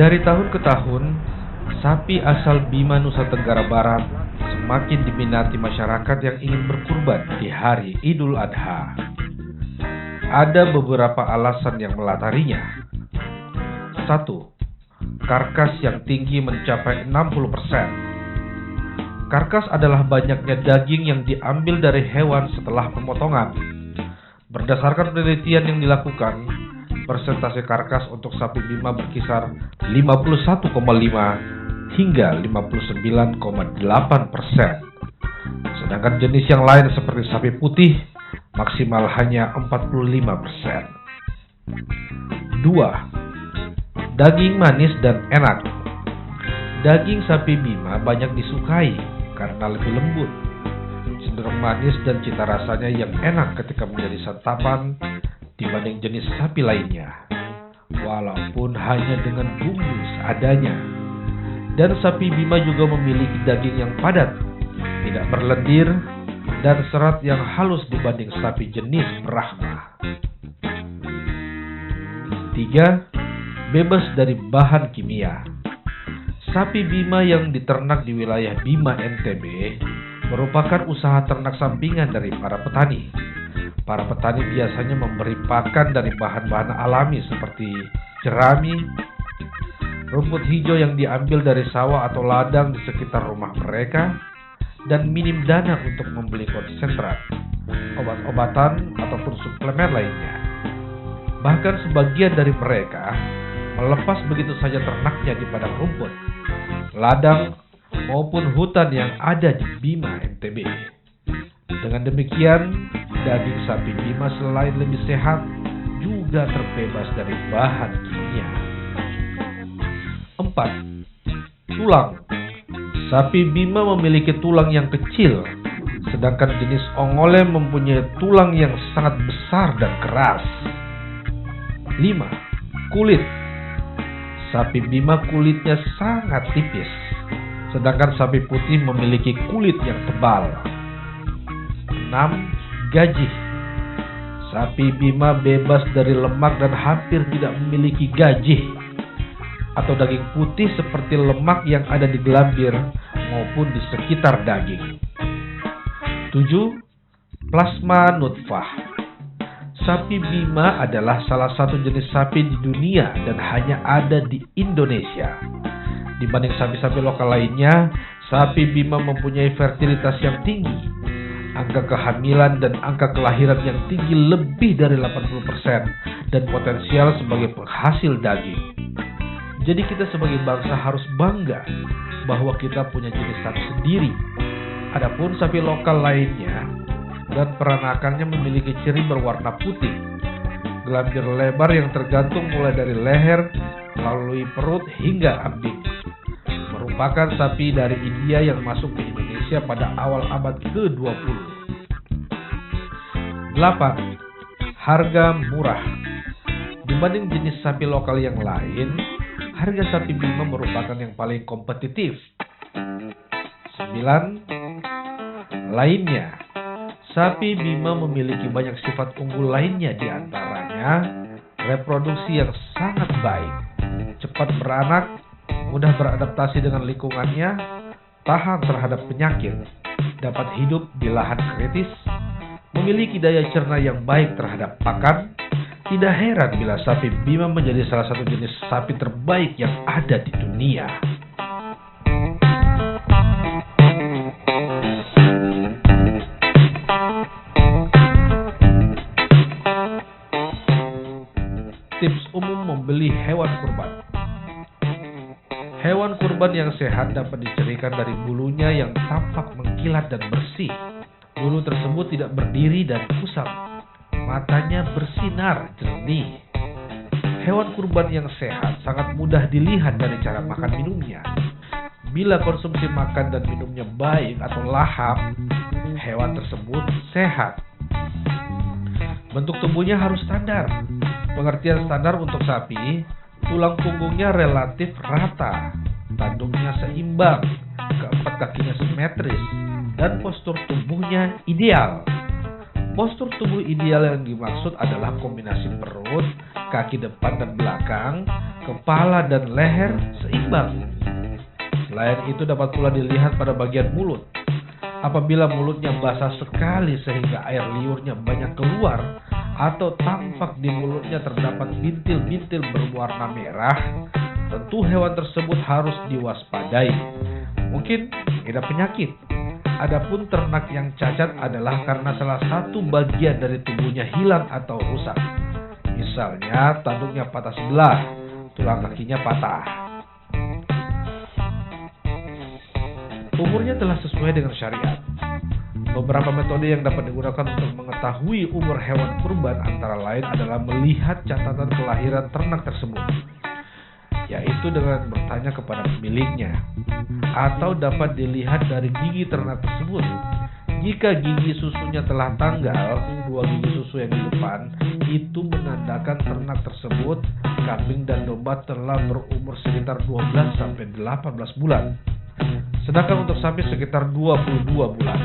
Dari tahun ke tahun, sapi asal Bima Nusa Tenggara Barat semakin diminati masyarakat yang ingin berkurban di hari Idul Adha. Ada beberapa alasan yang melatarinya. 1. Karkas yang tinggi mencapai 60%. Karkas adalah banyaknya daging yang diambil dari hewan setelah pemotongan. Berdasarkan penelitian yang dilakukan, persentase karkas untuk sapi Bima berkisar 51,5 hingga 59,8%. Sedangkan jenis yang lain seperti sapi putih maksimal hanya 45%. 2. Daging manis dan enak. Daging sapi Bima banyak disukai karena lebih lembut, cenderung manis dan cita rasanya yang enak ketika menjadi santapan dibanding jenis sapi lainnya, walaupun hanya dengan bumbu seadanya. Dan sapi Bima juga memiliki daging yang padat, tidak berlendir, dan serat yang halus dibanding sapi jenis Brahma. 3. Bebas dari bahan kimia. Sapi Bima yang diternak di wilayah Bima NTB merupakan usaha ternak sampingan dari para petani. Para petani biasanya memberi pakan dari bahan-bahan alami seperti jerami, rumput hijau yang diambil dari sawah atau ladang di sekitar rumah mereka, dan minim dana untuk membeli konsentrat, obat-obatan, ataupun suplemen lainnya. Bahkan sebagian dari mereka melepas begitu saja ternaknya di padang rumput, ladang, maupun hutan yang ada di Bima NTB. Dengan demikian, daging sapi Bima selain lebih sehat, juga terbebas dari bahan kimia. 4. Tulang. Sapi Bima memiliki tulang yang kecil, sedangkan jenis ongole mempunyai tulang yang sangat besar dan keras. 5. Kulit. Sapi Bima kulitnya sangat tipis, sedangkan sapi putih memiliki kulit yang tebal. 6. Gaji. Sapi Bima bebas dari lemak dan hampir tidak memiliki gaji atau daging putih seperti lemak yang ada di gelambir maupun di sekitar daging. 7. Plasma nutfah. Sapi Bima adalah salah satu jenis sapi di dunia dan hanya ada di Indonesia. Dibanding sapi-sapi lokal lainnya, sapi Bima mempunyai fertilitas yang tinggi, angka kehamilan dan angka kelahiran yang tinggi lebih dari 80%, dan potensial sebagai penghasil daging. Jadi kita sebagai bangsa harus bangga bahwa kita punya jenis sapi sendiri. Adapun sapi lokal lainnya dan peranakannya memiliki ciri berwarna putih, gelambir lebar yang tergantung mulai dari leher, melalui perut hingga ambing. Merupakan sapi dari India yang masuk ke Indonesia pada awal abad ke-20. 8. Harga murah. Dibanding jenis sapi lokal yang lain, harga sapi Bima merupakan yang paling kompetitif. 9. Lainnya. Sapi Bima memiliki banyak sifat unggul lainnya, di antaranya reproduksi yang sangat baik, cepat beranak, mudah beradaptasi dengan lingkungannya, tahan terhadap penyakit, dapat hidup di lahan kritis, memiliki daya cerna yang baik terhadap pakan. Tidak heran bila sapi Bima menjadi salah satu jenis sapi terbaik yang ada di dunia. Tips umum membeli hewan kurban. Hewan kurban yang sehat dapat dicirikan dari bulunya yang tampak mengkilat dan bersih. Bulu tersebut tidak berdiri dan kusam. Matanya bersinar jernih. Hewan kurban yang sehat sangat mudah dilihat dari cara makan minumnya. Bila konsumsi makan dan minumnya baik atau lahap, hewan tersebut sehat. Bentuk tubuhnya harus standar. Pengertian standar untuk sapi, tulang punggungnya relatif rata, tanduknya seimbang, keempat kakinya simetris, dan postur tubuhnya ideal. Postur tubuh ideal yang dimaksud adalah kombinasi perut, kaki depan dan belakang, kepala dan leher seimbang. Selain itu dapat pula dilihat pada bagian mulut. Apabila mulutnya basah sekali sehingga air liurnya banyak keluar, atau tampak di mulutnya terdapat bintil-bintil berwarna merah, tentu hewan tersebut harus diwaspadai. Mungkin mengidap penyakit. Adapun ternak yang cacat adalah karena salah satu bagian dari tubuhnya hilang atau rusak. Misalnya tanduknya patah sebelah, tulang kakinya patah. Umurnya telah sesuai dengan syariat. Beberapa metode yang dapat digunakan untuk mengetahui umur hewan kurban antara lain adalah melihat catatan kelahiran ternak tersebut, yaitu dengan bertanya kepada pemiliknya, atau dapat dilihat dari gigi ternak tersebut. Jika gigi susunya telah tanggal, 2 gigi susu yang di depan, itu menandakan ternak tersebut, kambing dan domba, telah berumur sekitar 12-18 bulan. Sedangkan untuk sapi sekitar 22 bulan.